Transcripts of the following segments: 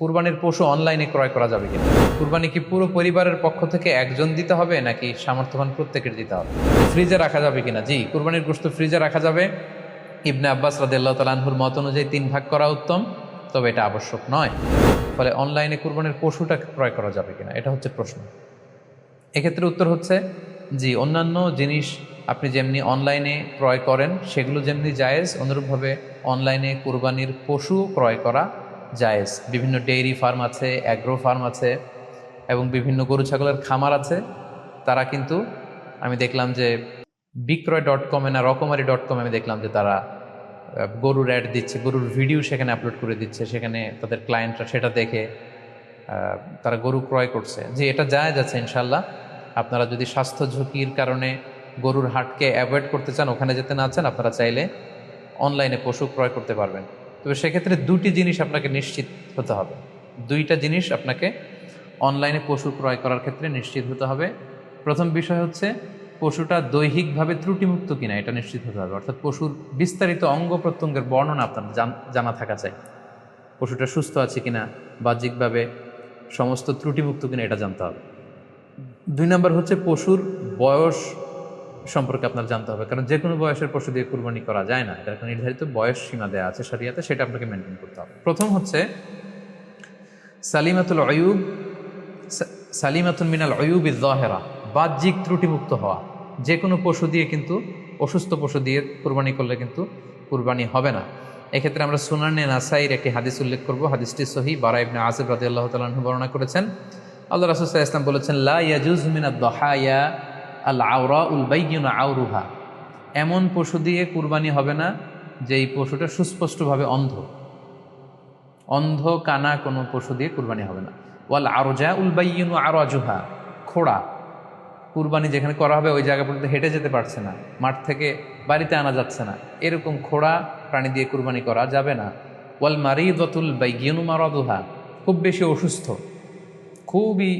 কুরবানির পশু অনলাইনে ক্রয় করা যাবে কিনা? কুরবানি কি পুরো পরিবারের পক্ষ থেকে একজন দিতে হবে নাকি সামর্থ্যবান প্রত্যেকের দিতে হবে? ফ্রিজে রাখা যাবে কিনা? জি, কুরবানির গোশত ফ্রিজে রাখা যাবে। ইবনে আব্বাস রাদিয়াল্লাহু তাআলা আনহুর মত অনুযায়ী 3 ভাগ করা উত্তম, তবে এটা আবশ্যক নয়। ফলে অনলাইনে কুরবানির পশুটা ক্রয় করা যাবে কিনা, এটা হচ্ছে প্রশ্ন। এক্ষেত্রে উত্তর হচ্ছে জি, অন্যান্য জিনিস আপনি যেমনি অনলাইনে ক্রয় করেন সেগুলো যেমনি জায়েজ, অনুরূপভাবে অনলাইনে কুরবানির পশু ক্রয় করা জায়েজ। বিভিন্ন ডেইরি ফার্ম আছে, অ্যাগ্রো ফার্ম আছে এবং বিভিন্ন গরু ছাগলের খামার আছে। তারা কিন্তু আমি দেখলাম যে বিক্রয়.com না রকমারি.com আমি দেখলাম যে তারা গরুর অ্যাড দিচ্ছে, গরুর ভিডিও সেখানে আপলোড করে দিচ্ছে, সেখানে তাদের ক্লায়েন্টরা সেটা দেখে তারা গরু ক্রয় করছে। যে এটা জায়েজ আছে ইনশাল্লাহ। আপনারা যদি স্বাস্থ্য ঝুঁকির কারণে গরুর হাটকে অ্যাভয়েড করতে চান, ওখানে যেতে না চান, আপনারা চাইলে অনলাইনে পশু ক্রয় করতে পারবেন। তবে সেক্ষেত্রে দুটি জিনিস আপনাকে নিশ্চিত হতে হবে। দুইটা জিনিস আপনাকে অনলাইনে পশু ক্রয় করার ক্ষেত্রে নিশ্চিত হতে হবে। প্রথম বিষয় হচ্ছে পশুটা দৈহিকভাবে ত্রুটিমুক্ত কিনা, এটা নিশ্চিত হতে হবে। অর্থাৎ পশুর বিস্তারিত অঙ্গ প্রত্যঙ্গের বর্ণনা আপনার জানা থাকা চাই। পশুটা সুস্থ আছে কিনা, বাহ্যিকভাবে সমস্ত ত্রুটিমুক্ত কিনা, এটা জানতে হবে। 2 নম্বর হচ্ছে পশুর বয়স সম্পর্কে আপনার জানতে হবে, কারণ যে কোনো বয়সের পশু দিয়ে কুরবানি করা যায় না। এটার একটা নির্ধারিত বয়স সীমা দেওয়া আছে শরিয়াতে, সেটা আপনাকে মেনটেন করতে হবে। প্রথম হচ্ছে সালিমাতুল আয়ুব, সালিমাতুন মিনাল আয়ুবিল যাহিরা, বাহ্যিক ত্রুটিমুক্ত হওয়া। যে কোনো পশু দিয়ে কিন্তু, অসুস্থ পশু দিয়ে কুরবানি করলে কিন্তু কুরবানি হবে না। এক্ষেত্রে আমরা সুনানে নাসাইর একটি হাদিস উল্লেখ করব। হাদিসটি সহিহ, বারা ইবনে আযিব রাদিয়াল্লাহু তাআলা আনহু বর্ণনা করেছেন। আল্লাহ রাসূল সাল্লাল্লাহু আলাইহি ওয়াসাল্লাম বলেছেন, লা ইয়াজুজ মিনাদ দাহায়া আল আওরাউল বাইয়িনু আওরুহা। এমন পশু দিয়ে কুরবানি হবে না যেই পশুটা সুস্পষ্টভাবে অন্ধ। অন্ধ কানা কোনো পশু দিয়ে কুরবানি হবে না। ওয়াল আরজা উল বাইয়িনু আরাজুহা, খোড়া, কুরবানি যেখানে করা হবে ওই জায়গা পর্যন্ত হেঁটে যেতে পারছে না, মাঠ থেকে বাড়িতে আনা যাচ্ছে না, এরকম খোড়া প্রাণী দিয়ে কুরবানি করা যাবে না। ওয়াল মারিদাতুল বাইয়িনু মারাদুহা, খুব বেশি অসুস্থ, খুবই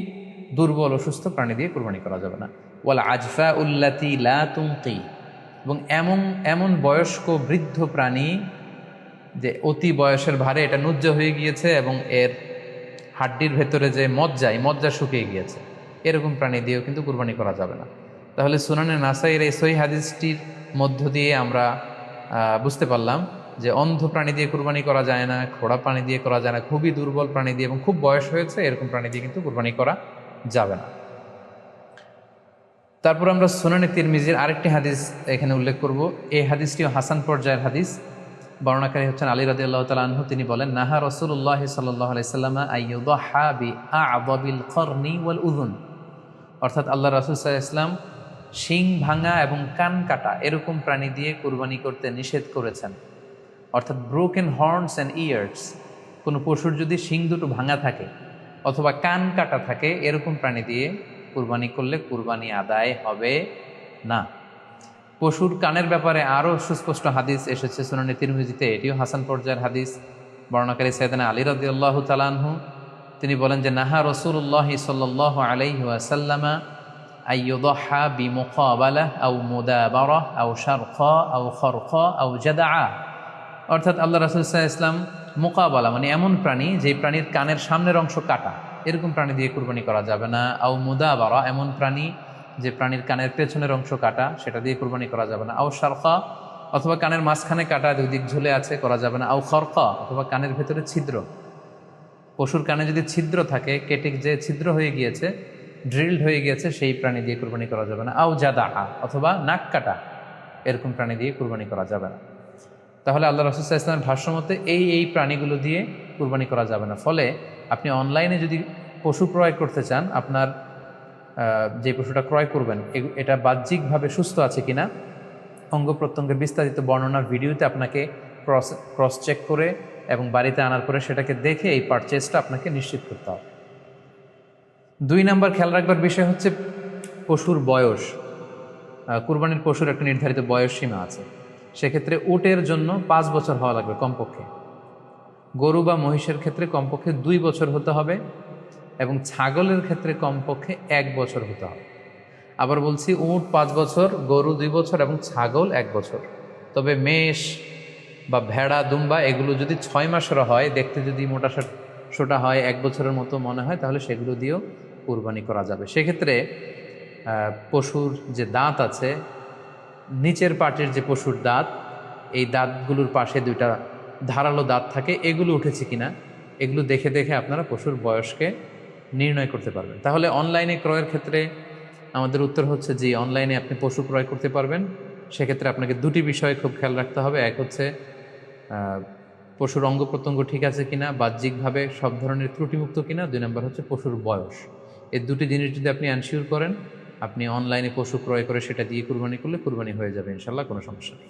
দুর্বল অসুস্থ প্রাণী দিয়ে কুরবানি করা যাবে না। ওয়াল আজফা উল্লাতি লা তুনকি, এবং এমন এমন বয়স্ক বৃদ্ধ প্রাণী যে অতি বয়সের ভারে এটা নুজ্জ হয়ে গিয়েছে এবং এর হাড্ডির ভেতরে যে মজ্জা শুকিয়ে গিয়েছে, এরকম প্রাণী দিয়েও কিন্তু কুরবানি করা যাবে না। তাহলে সুনানে নাসাইয়ের এই সহিহ হাদিসটির মধ্য দিয়ে আমরা বুঝতে পারলাম যে অন্ধ প্রাণী দিয়ে কুরবানি করা যায় না, খোড়া প্রাণী দিয়ে করা যায় না, খুবই দুর্বল প্রাণী দিয়ে এবং খুব বয়স হয়েছে এরকম প্রাণী দিয়ে কিন্তু কুরবানি করা যাবে না। তারপর আমরা সুনানে তিরমিজির আরেকটি হাদিস এখানে উল্লেখ করব। এই হাদিসটিও হাসান পর্যায়ের হাদিস। বর্ণনাকারী হচ্ছেন আলী রাদিয়াল্লাহু তাআলা আনহু। তিনি বলেন, নাহা রাসূলুল্লাহ সাল্লাল্লাহু আলাইহি সাল্লাম আইয়ুদহা বিআ'যাবিল করনি ওয়াল উযুন, অর্থাৎ আল্লাহ রাসূল সাল্লাল্লাহু আলাইহি ওয়াসাল্লাম শিং ভাঙা এবং কান কাটা এরকম প্রাণী দিয়ে কুরবানি করতে নিষেধ করেছেন। অর্থাৎ ব্রোকেন হর্নস অ্যান্ড ইয়ার্স, কোনো পশুর যদি শিং দুটো ভাঙা থাকে অথবা কান কাটা থাকে, এরকম প্রাণী দিয়ে কুরবানি করলে কুরবানি আদায় হবে না। পশুর কানের ব্যাপারে আরও সুস্পষ্ট হাদিস এসেছে সুনানে তিরমিজিতে, এটিও হাসান পর্যায়ের হাদিস। বর্ণনাকারী সাইয়েদনা আলী রাদিয়াল্লাহু তাআলা আনহু, তিনি বলেন যে নাহা রাসূলুল্লাহ সাল্লাল্লাহু আলাইহি ওয়াসাল্লাম আইয়ুদহা বিমুকাবালাহ আও মুদাবারাহ আও শারকা আও খরকা আও জাদআ, অর্থাৎ আল্লাহ রাসূল সাল্লাল্লাহু আলাইহি ওয়াসাল্লাম মুকাবালা মানে এমন প্রাণী যে প্রাণীর কানের সামনের অংশ কাটা, এরকম প্রাণী দিয়ে কুরবানি করা যাবে না। আও মুদাবারা, এমন প্রাণী যে প্রাণীর কানের পেছনের অংশ কাটা, সেটা দিয়ে কুরবানি করা যাবে না। আও শারকা, অথবা কানের মাঝখানে কাটা, দুই দিক ঝুলে আছে, করা যাবে না। আও খরকা, অথবা কানের ভেতরে ছিদ্র, পশুর কানে যদি ছিদ্র থাকে, কেটে যে ছিদ্র হয়ে গিয়েছে, ড্রিলড হয়ে গিয়েছে, সেই প্রাণী দিয়ে কুরবানি করা যাবে না। আও জাদা, অথবা নাক কাটা, এরকম প্রাণী দিয়ে কুরবানি করা যাবে না। তাহলে আল্লাহ রাসূল সাল্লাল্লাহু আলাইহি ওয়াসাল্লামের ভাষ্য মতে এই প্রাণীগুলো দিয়ে কুরবানি করা যাবে না। ফলে আপনি অনলাইনে যদি পশু ক্রয় করতে চান, আপনার যে পশুটা ক্রয় করবেন এটা বাহ্যিকভাবে সুস্থ আছে কিনা, অঙ্গ প্রত্যঙ্গের বিস্তারিত বর্ণনা ভিডিওতে আপনাকে ক্রস চেক করে এবং বাড়িতে আনার পরে সেটাকে দেখে এই পারচেজটা আপনাকে নিশ্চিত করতে হবে। 2 নম্বর খেয়াল রাখবার বিষয় হচ্ছে পশুর বয়স। কুরবানির পশুর একটা নির্ধারিত বয়স সীমা আছে। সেক্ষেত্রে উটের জন্য 5 বছর হওয়া লাগবে কমপক্ষে, গরু বা মহিষের ক্ষেত্রে কমপক্ষে 2 বছর হতে হবে, এবং ছাগলের ক্ষেত্রে কমপক্ষে 1 বছর হতে হবে। আবার বলছি, উট 5 বছর, গরু 2 বছর এবং ছাগল 1 বছর। তবে মেষ বা ভেড়া, দুম্বা এগুলো যদি 6 মাসের হয়, দেখতে যদি মোটা মাংসটা হয় 1 বছরের মতো মনে হয়, তাহলে সেগুলো দিয়েও কুরবানি করা যাবে। সেক্ষেত্রে পশুর যে দাঁত আছে, নিচের পাটের যে পশুর দাঁত, এই দাঁতগুলোর পাশে 2টা ধারালো দাঁত থাকে, এগুলো উঠেছে কিনা এগুলো দেখে দেখে আপনারা পশুর বয়সকে নির্ণয় করতে পারবেন। তাহলে অনলাইনে ক্রয়ের ক্ষেত্রে আমাদের উত্তর হচ্ছে যে অনলাইনে আপনি পশু ক্রয় করতে পারবেন। সেক্ষেত্রে আপনাকে 2টি বিষয়ে খুব খেয়াল রাখতে হবে। এক হচ্ছে পশুর অঙ্গ প্রত্যঙ্গ ঠিক আছে কিনা, বাহ্যিকভাবে সব ধরনের ত্রুটিমুক্ত কিনা। 2 নম্বর হচ্ছে পশুর বয়স। এই 2টি জিনিস যদি আপনি এনশিওর করেন, আপনি অনলাইনে পশু ক্রয় করে সেটা দিয়ে কুরবানি করলে কুরবানি হয়ে যাবে ইনশাল্লাহ, কোনো সমস্যা নেই।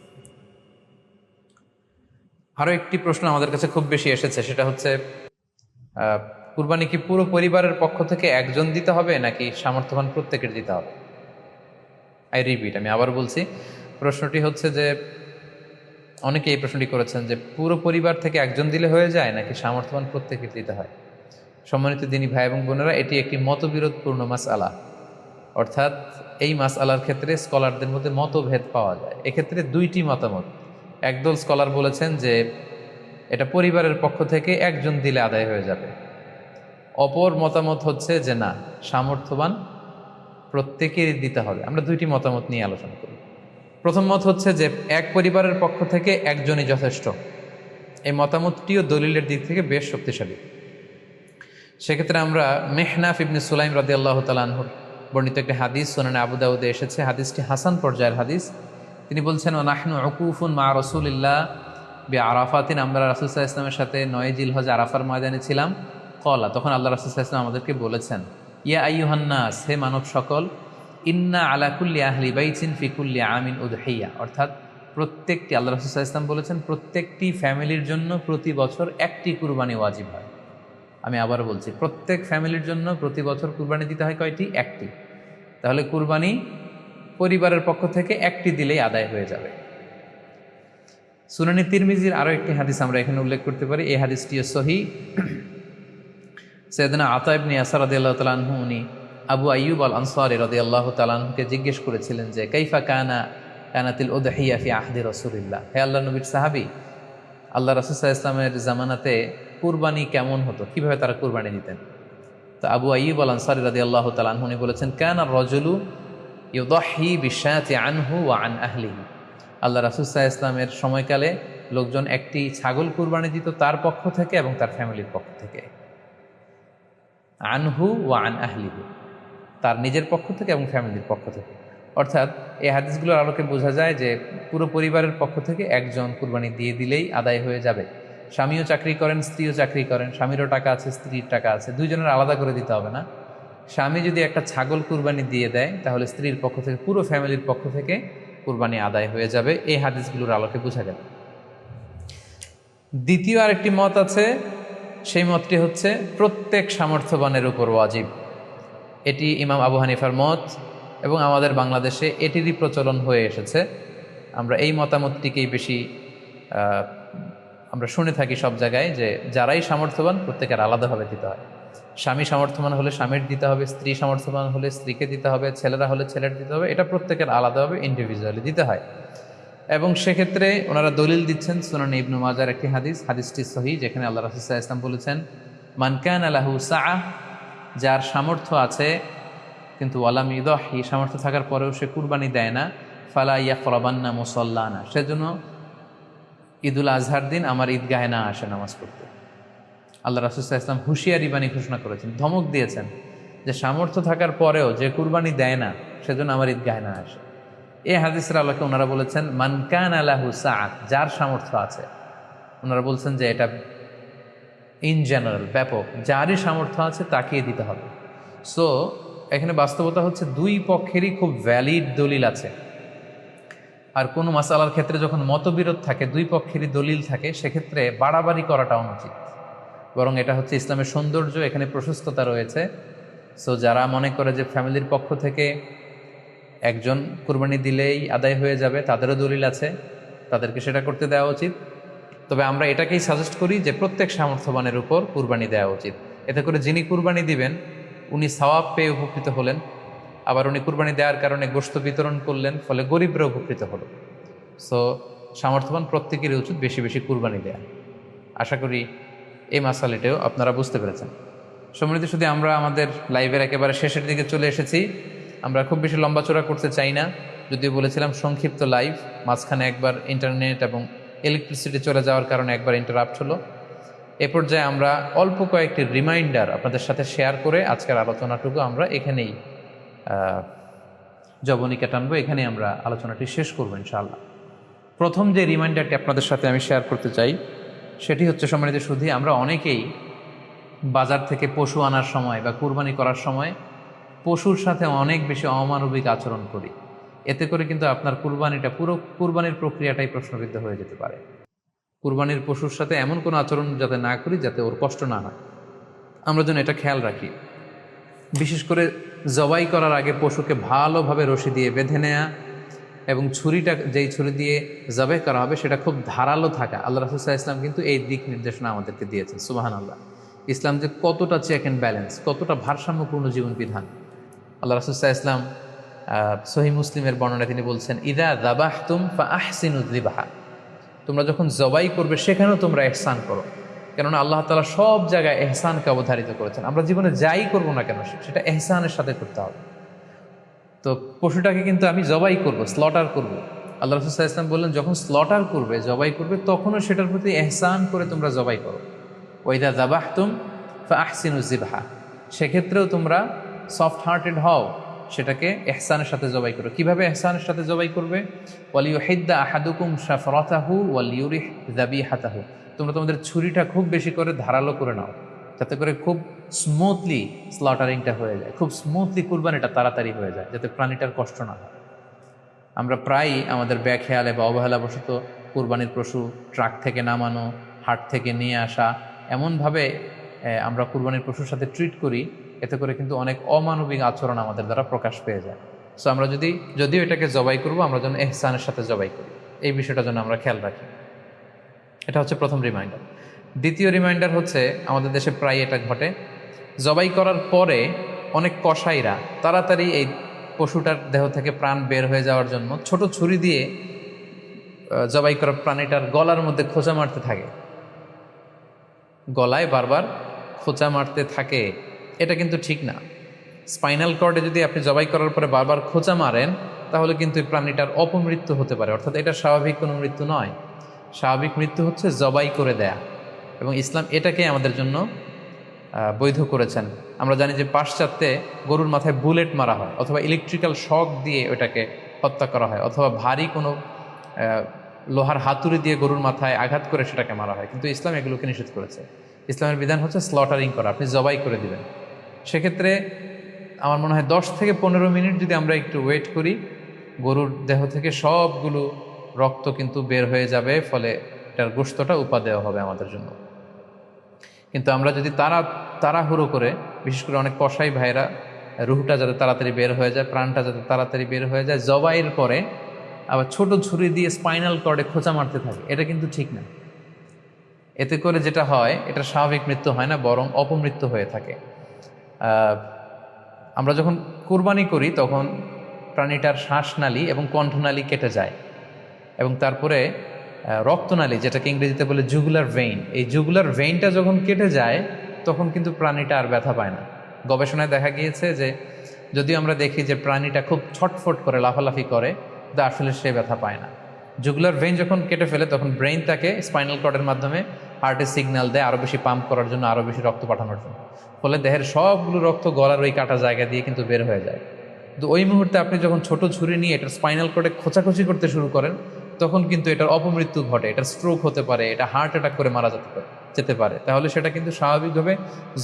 আরও একটি প্রশ্ন আমাদের কাছে খুব বেশি এসেছে, সেটা হচ্ছে কুরবানি কি পুরো পরিবারের পক্ষ থেকে একজন দিতে হবে নাকি সামর্থ্যবান প্রত্যেকের দিতে হবে? আই রিপিট, আমি আবার বলছি, প্রশ্নটি হচ্ছে যে অনেকে এই প্রশ্নটি করেছেন যে পুরো পরিবার থেকে একজন দিলে হয়ে যায় নাকি সামর্থ্যবান প্রত্যেকের দিতে হয়। সম্মানিত দিনী ভাই এবং বোনেরা, এটি একটি মতবিরোধপূর্ণ মাসআলা। অর্থাৎ এই মাসআলার ক্ষেত্রে স্কলারদের মধ্যে মতভেদ পাওয়া যায়। এক্ষেত্রে 2টি মতামত। একদল স্কলার বলেছেন যে এটা পরিবারের পক্ষ থেকে একজন দিলে আদায় হয়ে যাবে। অপর মতামত হচ্ছে যে না, সামর্থ্যবান প্রত্যেকেরই দিতে হবে। আমরা 2টি মতামত নিয়ে আলোচনা করি। প্রথম মত হচ্ছে যে এক পরিবারের পক্ষ থেকে একজনই যথেষ্ট। এই মতামতটিও দলিলের দিক থেকে বেশ শক্তিশালী। সেক্ষেত্রে আমরা মেহনাফ ইবনে সুলাইম রাদিয়াল্লাহু তাআলা আনহুর বর্ণিত একটি হাদিস সুনানে আবু দাউদে এসেছে। হাদিসটি হাসান পর্যায়ের হাদিস। তিনি বলছেন, ওয়া নাহনু উকুফুন মা রাসূলিল্লাহ বিআরাফাতিন, আমরা রাসূল সাল্লাল্লাহু আলাইহি ওয়াসাল্লামের সাথে 9 জিলহজ আরাফার ময়দানে ছিলাম। ক্বালা, তখন আল্লাহ রাসূল সাল্লাল্লাহু আলাইহি ওয়াসাল্লাম আমাদেরকে বলেছেন, ইয়া আইয়ুহান নাস, হে মানব সকল, ইন্না আলা কুল্লি আহলি বাইতিন ফি কুল্লি আমিন উদহিয়া, অর্থাৎ প্রত্যেকটি, আল্লাহ রাসূল সাল্লাল্লাহু আলাইহি ওয়াসাল্লাম বলেছেন প্রত্যেকটি ফ্যামিলির জন্য প্রতি বছর একটি কুরবানি ওয়াজিব হয়। আমি আবার বলছি, প্রত্যেক ফ্যামিলির জন্য প্রতি বছর কুরবানি দিতে হয় কয়টি? একটি। তাহলে কুরবানি পরিবারের পক্ষ থেকে একটি দিলেই আদায় হয়ে যাবে। সুনানি তিরমিজির আরও একটি হাদিস আমরা এখানে উল্লেখ করতে পারি। এই হাদিসটিও সহিহ। সাইয়েদনা আতা ইবনে ইয়াসার রাদিয়াল্লাহু তাআলা আনহু, উনি আবু আইয়ুব আল আনসারী রাদিয়াল্লাহু তাআলা আনহুকে জিজ্ঞেস করেছিলেন যে কাইফা কানাতিল উদহিয়া ফি আহদি রাসূলিল্লাহ, হে আল্লাহর নবীর সাহাবী, আল্লাহ রাসূল সাল্লাল্লাহু আলাইহি ওয়াসাল্লামের জামানাতে কুরবানি কেমন হতো, কিভাবে তারা কুরবানি দিতেন? তো আবু আইয়ুব আল আনসারী রাদিয়াল্লাহু তাআলা আনহু উনি বলেছেন, কানা রাজুলু ইউদাহি বিশাতি আনহু ওয়া আন আহলিহি, আল্লাহ রাসূল সাল্লাল্লাহু আলাইহি ওয়াসাল্লামের সময়কালে লোকজন একটি ছাগল কুরবানি দিত তার পক্ষ থেকে এবং তার ফ্যামিলির পক্ষ থেকে। আনহু ওয়া আন আহলিহি, তার নিজের পক্ষ থেকে এবং ফ্যামিলির পক্ষ থেকে। অর্থাৎ এই হাদিসগুলোর আলোকে বোঝা যায় যে পুরো পরিবারের পক্ষ থেকে একজন কুরবানি দিয়ে দিলেই আদায় হয়ে যাবে। স্বামীও চাকরি করেন, স্ত্রীও চাকরি করেন, স্বামীরও টাকা আছে, স্ত্রীর টাকা আছে, দুইজনের আলাদা করে দিতে হবে না। স্বামী যদি একটা ছাগল কুরবানি দিয়ে দেয়, তাহলে স্ত্রীর পক্ষ থেকে, পুরো ফ্যামিলির পক্ষ থেকে কুরবানি আদায় হয়ে যাবে। এই হাদিসগুলোর আলোকে বোঝা গেল। দ্বিতীয় আরেকটি মত আছে, সেই মতটি হচ্ছে প্রত্যেক সামর্থ্যবানের উপর ওয়াজিব। এটি ইমাম আবু হানিফার মত এবং আমাদের বাংলাদেশে এটিরই প্রচলন হয়ে এসেছে। আমরা এই মতামতটিকেই বেশি আমরা শুনে থাকি সব জায়গায়, যে যারাই সামর্থ্যবান প্রত্যেকের আলাদাভাবে দিতে হয়। স্বামী সামর্থ্যবান হলে স্বামীর দিতে হবে, স্ত্রী সামর্থ্যবান হলে স্ত্রীকে দিতে হবে, ছেলেরা হলে ছেলের দিতে হবে। এটা প্রত্যেকের আলাদাভাবে ইন্ডিভিজুয়ালি দিতে হয়। এবং সেক্ষেত্রে ওনারা দলিল দিচ্ছেন সুনান ইবনু মাজার একটি হাদিস, হাদিসটি সহিহ, যেখানে আল্লাহ রাসূল সাল্লাল্লাহু আলাইহি ওয়াসাল্লাম বলেছেন, মান কানা লাহু সাআহ, যার সামর্থ্য আছে কিন্তু ওয়ালাম ইউদাহি, সামর্থ্য থাকার পরেও সে কুরবানি দেয় না, ফালা ইয়াকরাবান্না মুসাল্লানা, সেজন্য ঈদুল আজহার দিন আমার ঈদগাহে না আসে নামাজ পড়তে। আল্লাহ রাসূল সাল্লাল্লাহু আলাইহি ওয়াসাল্লাম হুঁশিয়ারি বাণী ঘোষণা করেছেন, ধমক দিয়েছেন যে সামর্থ্য থাকার পরেও যে কুরবানি দেয় না সেজন্য আমার ঈদগাহে না আসে। এই হাদিসের আলোকে ওনারা বলেছেন মান কানা লাহু সাআহ, যার সামর্থ্য আছে। ওনারা বলছেন যে এটা ইন জেনারেল, ব্যাপক, যারই সামর্থ্য আছে তাকেই দিতে হবে। সো এখানে বাস্তবতা হচ্ছে দুই পক্ষেরই খুব ভ্যালিড দলিল আছে। আর কোনো মাসালার ক্ষেত্রে যখন মতবিরোধ থাকে, দুই পক্ষেরই দলিল থাকে, সেক্ষেত্রে বাড়াবাড়ি করাটা অনুচিত। বরং এটা হচ্ছে ইসলামের সৌন্দর্য, এখানে প্রশস্ততা রয়েছে। সো যারা মনে করে যে ফ্যামিলির পক্ষ থেকে একজন কুরবানি দিলেই আদায় হয়ে যাবে, তাদেরও দলিল আছে, তাদেরকে সেটা করতে দেওয়া উচিত। তবে আমরা এটাকেই সাজেস্ট করি যে প্রত্যেক সামর্থ্যবানের উপর কুরবানি দেওয়া উচিত। এতে করে যিনি কুরবানি দিবেন উনি সওয়াব পেয়ে উপকৃত হলেন, আবার উনি কুরবানি দেওয়ার কারণে গোশত বিতরণ করলেন, ফলে গরিবরা উপকৃত হলো। সো সামর্থ্যবান প্রত্যেকেরই উচিত বেশি বেশি কুরবানি দেয়া। আশা করি এই মাসালাটাও আপনারা বুঝতে পেরেছেন। সম্মানিত, শুধু আমরা আমাদের লাইভের একেবারে শেষের দিকে চলে এসেছি। আমরা খুব বেশি লম্বাচড়া করতে চাই না, যদিও বলেছিলাম সংক্ষিপ্ত লাইভ, মাঝখানে একবার ইন্টারনেট এবং ইলেকট্রিসিটি চলে যাওয়ার কারণে একবার ইন্টারাপ্ট হলো। এ পর্যায়ে আমরা অল্প কয়েকটি রিমাইন্ডার আপনাদের সাথে শেয়ার করে আজকের আলোচনাটুকু আমরা এখানেই জবনিকা টানবো, এখানেই আমরা আলোচনাটি শেষ করবো ইনশাআল্লাহ। প্রথম যে রিমাইন্ডারটি আপনাদের সাথে আমি শেয়ার করতে চাই সেটি হচ্ছে, সম্মানিত শুধু আমরা অনেকেই বাজার থেকে পশু আনার সময় বা কুরবানি করার সময় পশুর সাথে অনেক বেশি অমানবিক আচরণ করি। এতে করে কিন্তু আপনার কুরবানিটা, পুরো কুরবানির প্রক্রিয়াটাই প্রশ্নবিদ্ধ হয়ে যেতে পারে। কুরবানির পশুর সাথে এমন কোনো আচরণ যাতে না করি যাতে ওর কষ্ট না হয়, আমরা যেন এটা খেয়াল রাখি। বিশেষ করে জবাই করার আগে পশুকে ভালোভাবে রশি দিয়ে বেঁধে নেয়া এবং ছুরিটা যেই ছুরি দিয়ে জবাই করা হবে সেটা খুব ধারালো থাকা। আল্লাহ রাসূল সাল্লাল্লাহু আলাইহি ওয়াসাল্লাম কিন্তু এই দিক নির্দেশনা আমাদেরকে দিয়েছেন। সুবহানাল্লাহ। ইসলাম যে কতটা চেক অ্যান্ড ব্যালেন্স, কতটা ভারসাম্যপূর্ণ জীবন বিধান। আল্লাহ রাসূল সাল্লাল্লাহু আলাইহি ওয়াসাল্লাম সহিহ মুসলিমের বর্ণনায় তিনি বলছেন, ইযা যাবাহতুম ফাআহসিনুয যিবহা, তোমরা যখন জবাই করবে সেখানেও তোমরা ইহসান করো। কেননা আল্লাহ তাআলা সব জায়গায় ইহসানকে অবধারিত করেছেন। আমরা জীবনে যাই করবো না কেন সেটা ইহসানের সাথে করতে হবে। তো পশুটাকে কিন্তু আমি জবাই করব, স্লটার করব। আল্লাহ রাসূল সাল্লাল্লাহু আলাইহি ওয়াসাল্লাম বললেন, যখন স্লটার করবে, জবাই করবে, তখনও সেটার প্রতি ইহসান করে তোমরা জবাই করো। ওয়াইদা যাবাহতুম ফাআহসিনুয যিবহা, সেক্ষেত্রেও তোমরা সফট হার্টেড হও, সেটাকে ইহসানের সাথে জবাই করো। কিভাবে ইহসানের সাথে জবাই করবে? ওয়ালিয়ুহিদ্দা আহাদুকুম শাফরাতাহু ওয়ালিয়ুরিহ যাবিহাতাহু, তোমরা তোমাদের ছুরিটা খুব বেশি করে ধারালো করে নাও, যাতে করে খুব স্মুথলি স্লটারিংটা হয়ে যায়, খুব স্মুথলি কুরবানিটা তাড়াতাড়ি হয়ে যায়, যাতে প্রাণীটার কষ্ট না হয়। আমরা প্রায়ই আমাদের ব্যাখেয়ালে বা অবহেলাবশত কুরবানির পশু ট্রাক থেকে নামানো, হাট থেকে নিয়ে আসা, এমনভাবে আমরা কুরবানির পশুর সাথে ট্রিট করি, এতে করে কিন্তু অনেক অমানবিক আচরণ আমাদের দ্বারা প্রকাশ পেয়ে যায়। সো আমরা যদিও এটাকে জবাই করব, আমরা যেন ইহসানের সাথে জবাই করি, এই বিষয়টা যেন আমরা খেয়াল রাখি। এটা হচ্ছে প্রথম রিমাইন্ডার। দ্বিতীয় রিমাইন্ডার হচ্ছে, আমাদের দেশে প্রায় এটা ঘটে, জবাই করার পরে অনেক কসাইরা তাড়াতাড়ি এই পশুটার দেহ থেকে প্রাণ বের হয়ে যাওয়ার জন্য ছোট ছুরি দিয়ে জবাই করা প্রাণীটার গলার মধ্যে খোঁচা মারতে থাকে, গলায় বারবার খোঁচা মারতে থাকে। এটা কিন্তু ঠিক না। স্পাইনাল কর্ডে যদি আপনি জবাই করার পরে বারবার খোঁচা মারেন, তাহলে কিন্তু এই প্রাণীটার অপমৃত্যু হতে পারে, অর্থাৎ এটা স্বাভাবিক কোনো মৃত্যু নয়। স্বাভাবিক মৃত্যু হচ্ছে জবাই করে দেয়া, এবং ইসলাম এটাকে আমাদের জন্য বৈধ করেছেন। আমরা জানি যে পাশ্চাত্যে গরুর মাথায় বুলেট মারা হয়, অথবা ইলেকট্রিক্যাল শক দিয়ে ওটাকে হত্যা করা হয়, অথবা ভারী কোনো লোহার হাতুড়ি দিয়ে গরুর মাথায় আঘাত করে সেটাকে মারা হয়। কিন্তু ইসলাম এগুলোকে নিষেধ করেছে। ইসলামের বিধান হচ্ছে স্লটারিং করা, আপনি জবাই করে দিবেন। সেক্ষেত্রে আমার মনে হয় 10 থেকে 15 মিনিট যদি আমরা একটু ওয়েট করি, গরুর দেহ থেকে সবগুলো রক্ত কিন্তু বের হয়ে যাবে, ফলে এটার গোশতটা উপাদেয় হবে আমাদের জন্য। কিন্তু আমরা যদি তাড়াহুড়ো করে, বিশেষ করে অনেক কসাই ভাইরা রুহটা যাতে তাড়াতাড়ি বের হয়ে যায়, প্রাণটা যাতে তাড়াতাড়ি বের হয়ে যায়, জবাইয়ের পরে আবার ছোট ছুরি দিয়ে স্পাইনাল কর্ডে খোঁচা মারতে থাকে, এটা কিন্তু ঠিক না। এতে করে যেটা হয়, এটা স্বাভাবিক মৃত্যু হয় না, বরং অপমৃত্যু হয়ে থাকে। আমরা যখন কুরবানি করি তখন প্রাণীটার শ্বাসনালী এবং কণ্ঠনালী কেটে যায়, এবং তারপরে রক্তনালী, যেটাকে ইংরেজিতে বলে জুগুলার ভেইন, এই জুগুলার ভেইনটা যখন কেটে যায় তখন কিন্তু প্রাণীটা আর ব্যথা পায় না। গবেষণায় দেখা গিয়েছে যে যদিও আমরা দেখি যে প্রাণীটা খুব ছটফট করে, লাফালাফি করে, কিন্তু আসলে সে ব্যথা পায় না। জুগুলার ভেইন যখন কেটে ফেলে তখন ব্রেইন তাকে স্পাইনাল কর্ডের মাধ্যমে হার্টে সিগন্যাল দেয় আরও বেশি পাম্প করার জন্য, আরও বেশি রক্ত পাঠানোর জন্য। ফলে দেহের সবগুলো রক্ত গলার ওই কাটা জায়গা দিয়ে কিন্তু বের হয়ে যায়। তো ওই মুহূর্তে আপনি যখন ছোট ছুরি নিয়ে এটার স্পাইনাল কর্ডে খোঁচাখুচি করতে শুরু করেন, তখন কিন্তু এটার অপমৃত্যু ঘটে, এটার স্ট্রোক হতে পারে, এটা হার্ট অ্যাটাক করে মারা যেতে পারে। তাহলে সেটা কিন্তু স্বাভাবিকভাবে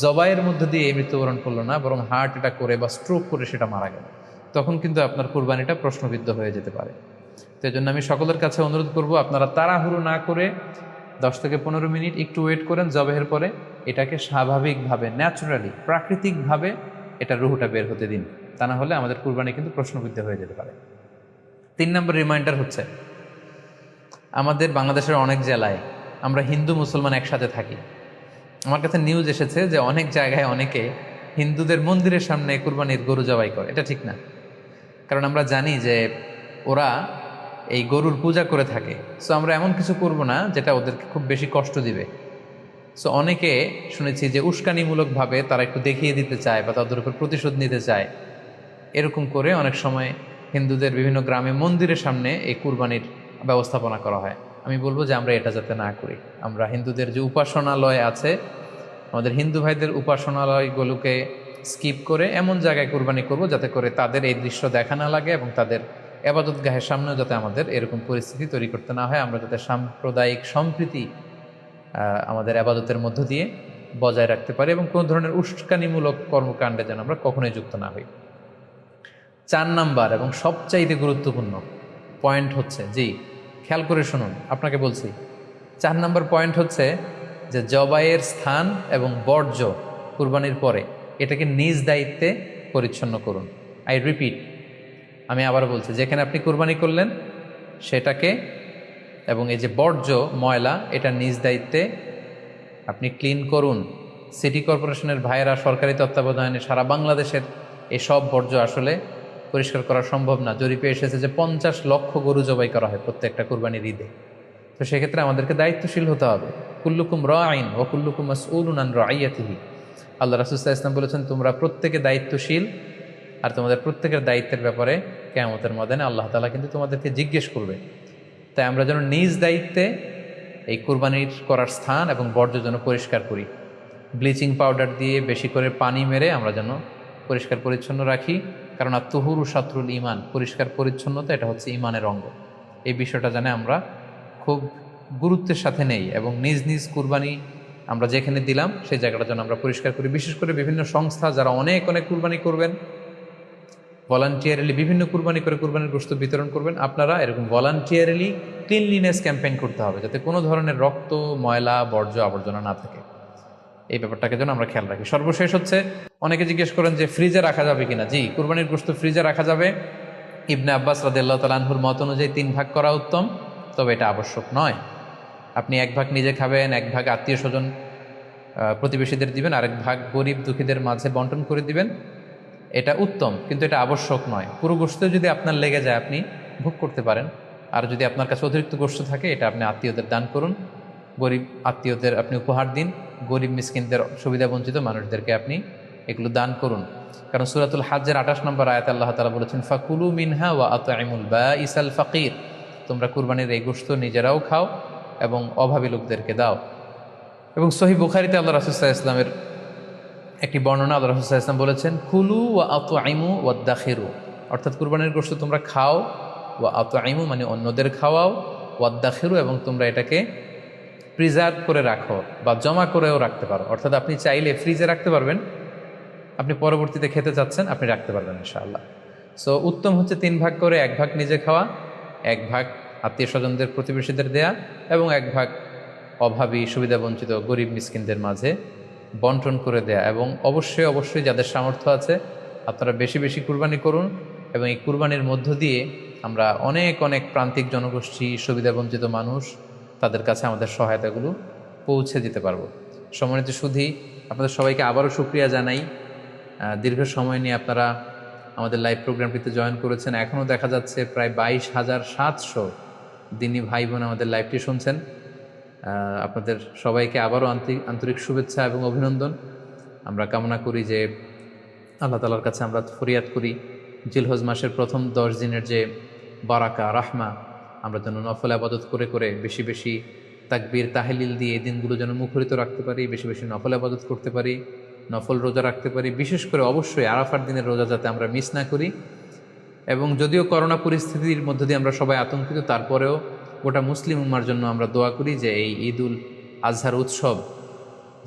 জবাইয়ের মধ্যে দিয়ে এই মৃত্যুবরণ করলো না, বরং হার্ট অ্যাটাক করে বা স্ট্রোক করে সেটা মারা গেল। তখন কিন্তু আপনার কুরবানিটা প্রশ্নবিদ্ধ হয়ে যেতে পারে। তো এই জন্য আমি সকলের কাছে অনুরোধ করব, আপনারা তাড়াহুড়ো না করে 10 থেকে 15 মিনিট একটু ওয়েট করেন জবাইয়ের পরে, এটাকে স্বাভাবিকভাবে, ন্যাচুরালি, প্রাকৃতিকভাবে এটা রুহটা বের হতে দিন। তা না হলে আমাদের কুরবানি কিন্তু প্রশ্নবিদ্ধ হয়ে যেতে পারে। 3 নম্বর রিমাইন্ডার হচ্ছে, আমাদের বাংলাদেশের অনেক জেলায় আমরা হিন্দু মুসলমান একসাথে থাকি। আমার কাছে নিউজ এসেছে যে অনেক জায়গায় অনেকে হিন্দুদের মন্দিরের সামনে কুরবানির গরু জবাই করে। এটা ঠিক না, কারণ আমরা জানি যে ওরা এই গরুর পূজা করে থাকে। সো আমরা এমন কিছু করব না যেটা ওদেরকে খুব বেশি কষ্ট দিবে। সো অনেকে শুনেছি যে উস্কানিমূলকভাবে তারা একটু দেখিয়ে দিতে চায় বা তাদের উপর প্রতিশোধ নিতে চায়, এরকম করে অনেক সময় হিন্দুদের বিভিন্ন গ্রামে মন্দিরের সামনে এই কুরবানির ব্যবস্থাপনা করা হয়। আমি বলবো যে আমরা এটা যাতে না করি। আমরা হিন্দুদের যে উপাসনালয় আছে, আমাদের হিন্দু ভাইদের উপাসনালয়গুলোকে স্কিপ করে এমন জায়গায় কুরবানি করব যাতে করে তাদের এই দৃশ্য দেখা না লাগে এবং তাদের এবাদতগাহের সামনেও যাতে আমাদের এরকম পরিস্থিতি তৈরি করতে না হয়। আমরা যাতে সাম্প্রদায়িক সম্প্রীতি আমাদের আবাদতের মধ্য দিয়ে বজায় রাখতে পারি এবং কোনো ধরনের উস্কানিমূলক কর্মকাণ্ডে যেন আমরা কখনোই যুক্ত না হই। 4 নাম্বার এবং সবচাইতে গুরুত্বপূর্ণ পয়েন্ট হচ্ছে, জি খেয়াল করে শুনুন, আপনাকে বলছি 4 নাম্বার পয়েন্ট হচ্ছে যে জবাইয়ের স্থান এবং বর্জ্য কুরবানির পরে এটাকে নিজ দায়িত্বে পরিচ্ছন্ন করুন। আই রিপিট, আমি আবার বলছি, যেখানে আপনি কুরবানি করলেন সেটাকে এবং এই যে বর্জ্য ময়লা এটা নিজ দায়িত্বে আপনি ক্লিন করুন। সিটি কর্পোরেশনের ভাইয়েরা সরকারি তত্ত্বাবধানে সারা বাংলাদেশের এই সব বর্জ্য আসলে পরিষ্কার করা সম্ভব না। জরিপে এসেছে যে 50 লক্ষ গরু জবাই করা হয় প্রত্যেকটা কুরবানির ঈদে। তো সেক্ষেত্রে আমাদেরকে দায়িত্বশীল হতে হবে। কুল্লুকুম রাঈন ওয়া কুল্লুকুম মাসউলুন আন রাইয়াতিহি। আল্লাহ রাসূল সাল্লাল্লাহু আলাইহি ওয়াসাল্লাম বলেছেন, তোমরা প্রত্যেকে দায়িত্বশীল আর তোমাদের প্রত্যেকের দায়িত্বের ব্যাপারে কিয়ামতের ময়দানে আল্লাহ তাআলা কিন্তু তোমাদেরকে জিজ্ঞেস করবে। তাই আমরা যেন নিজ দায়িত্বে এই কুরবানির করার স্থান এবং বর্জ্য যেন পরিষ্কার করি। ব্লিচিং পাউডার দিয়ে বেশি করে পানি মেরে আমরা যেন পরিষ্কার পরিচ্ছন্ন রাখি, কারণ আত-তুহুরু শাতরুল ঈমান, পরিষ্কার পরিচ্ছন্নতা এটা হচ্ছে ঈমানের অঙ্গ। এই বিষয়টা জানে আমরা খুব গুরুত্বের সাথে নেই এবং নিজ নিজ কুরবানি আমরা যেখানে দিলাম সেই জায়গাটা যেন আমরা পরিষ্কার করি। বিশেষ করে বিভিন্ন সংস্থা যারা অনেক অনেক কুরবানি করবেন, ভলান্টিয়ারলি বিভিন্ন কুরবানি করে কুরবানির গোশত বিতরণ করবেন, আপনারা এরকম ভলান্টিয়ারলি ক্লিনলিনেস ক্যাম্পেইন করতে হবে যাতে কোনো ধরনের রক্ত, ময়লা, বর্জ্য, আবর্জনা না থাকে। এই ব্যাপারটাকে যেন আমরা খেয়াল রাখি। সর্বশেষ হচ্ছে, অনেকে জিজ্ঞেস করেন যে ফ্রিজে রাখা যাবে কিনা। জি, কুরবানির গোশত ফ্রিজে রাখা যাবে। ইবনে আব্বাস রাদিয়াল্লাহু তাআলা আনহুর মত অনুযায়ী 3 ভাগ করা উত্তম, তবে এটা আবশ্যক নয়। আপনি 1 ভাগ নিজে খাবেন, 1 ভাগ আত্মীয় স্বজন প্রতিবেশীদের দিবেন, আরেক ভাগ গরিব দুঃখীদের মাঝে বন্টন করে দিবেন। এটা উত্তম, কিন্তু এটা আবশ্যক নয়। পুরো গোশত যদি আপনার লেগে যায় আপনি ভোগ করতে পারেন, আর যদি আপনার কাছে অতিরিক্ত গোশত থাকে এটা আপনি আত্মীয়দের দান করুন, গরিব আত্মীয়দের আপনি উপহার দিন, গরিব মিসকিনদের, সুবিধা বঞ্চিত মানুষদেরকে আপনি এগুলো দান করুন। কারণ সূরাতুল হাজ্জের 28 নম্বর আয়াতে আল্লাহ তাআলা বলেছেন, ফাকুলু মিনহা ওয়া আত'ইমুল বাঈসাল ফাকির। তোমরা কুরবানির এই গোশত নিজেরাও খাও এবং অভাবী লোকদেরকে দাও। এবং সহিহ বুখারীতে আল্লাহ রাসূল সাল্লাল্লাহু আলাইহি ওয়াসাল্লামের একটি বর্ণনা, আল্লাহ রাসূল সাল্লাল্লাহু আলাইহি ওয়াসাল্লাম বলেছেন, কুলু ওয়া আত'ইমু ওয়াদ্দাখিরু। অর্থাৎ কুরবানির গোশত তোমরা খাও, ওয়া আত'ইমু মানে অন্যদের খাওয়াও, ওয়াদ্দাখিরু এবং তোমরা এটাকে প্রিজার্ভ করে রাখো বা জমা করেও রাখতে পারো। অর্থাৎ আপনি চাইলে ফ্রিজে রাখতে পারবেন, আপনি পরবর্তীতে খেতে চাচ্ছেন আপনি রাখতে পারবেন ইনশাআল্লাহ। সো উত্তম হচ্ছে 3 ভাগ করে 1 ভাগ নিজে খাওয়া, 1 ভাগ আত্মীয় স্বজনদের প্রতিবেশীদের দেয়া এবং 1 ভাগ অভাবী, সুবিধাবঞ্চিত গরিব মিসকিনদের মাঝে বন্টন করে দেয়া। এবং অবশ্যই অবশ্যই যাদের সামর্থ্য আছে আপনারা বেশি বেশি কুরবানি করুন এবং এই কুরবানির মধ্য দিয়ে আমরা অনেক অনেক প্রান্তিক জনগোষ্ঠী, সুবিধাবঞ্চিত মানুষ, তাদের কাছে আমাদের সহায়তাগুলো পৌঁছে দিতে পারবো। সম্মানিত সুধী, আপনাদের সবাইকে আবারও শুকরিয়া জানাই। দীর্ঘ সময় নিয়ে আপনারা আমাদের লাইভ প্রোগ্রামটিতে জয়েন করেছেন। এখনও দেখা যাচ্ছে প্রায় 22,700 দিনী ভাই বোন আমাদের লাইভটি শুনছেন। আপনাদের সবাইকে আবারও আন্তরিক শুভেচ্ছা এবং অভিনন্দন। আমরা কামনা করি যে আল্লাহ তাআলার কাছে আমরা ফরিয়াদ করি জিলহজ মাসের প্রথম 10 দিনের যে বারাকা, রাহমা, আমরা যেন নফল আবাদত করে করে বেশি বেশি তাকবীর, তাহলিল দিয়ে এই দিনগুলো যেন মুখরিত রাখতে পারি, বেশি বেশি নফল আবাদত করতে পারি, নফল রোজা রাখতে পারি। বিশেষ করে অবশ্যই আরাফার দিনের রোজা যাতে আমরা মিস না করি। এবং যদিও করোনা পরিস্থিতির মধ্য দিয়ে আমরা সবাই আতঙ্কিত, তারপরেও গোটা মুসলিম উম্মার জন্য আমরা দোয়া করি যে এই ঈদুল আজহার উৎসব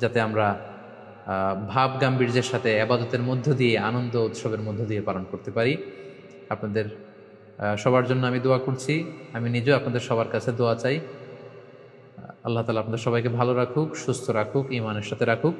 যাতে আমরা ভাব গাম্ভীর্যের সাথে আবাদতের মধ্য দিয়ে, আনন্দ উৎসবের মধ্য দিয়ে পালন করতে পারি। আপনাদের সবার জন্য আমি দোয়া করছি, আমি নিজেও আপনাদের সবার কাছে দোয়া চাই। আল্লাহ তাআলা আপনাদের সবাইকে ভালো রাখুক, সুস্থ রাখুক, ঈমানের সাথে রাখুক।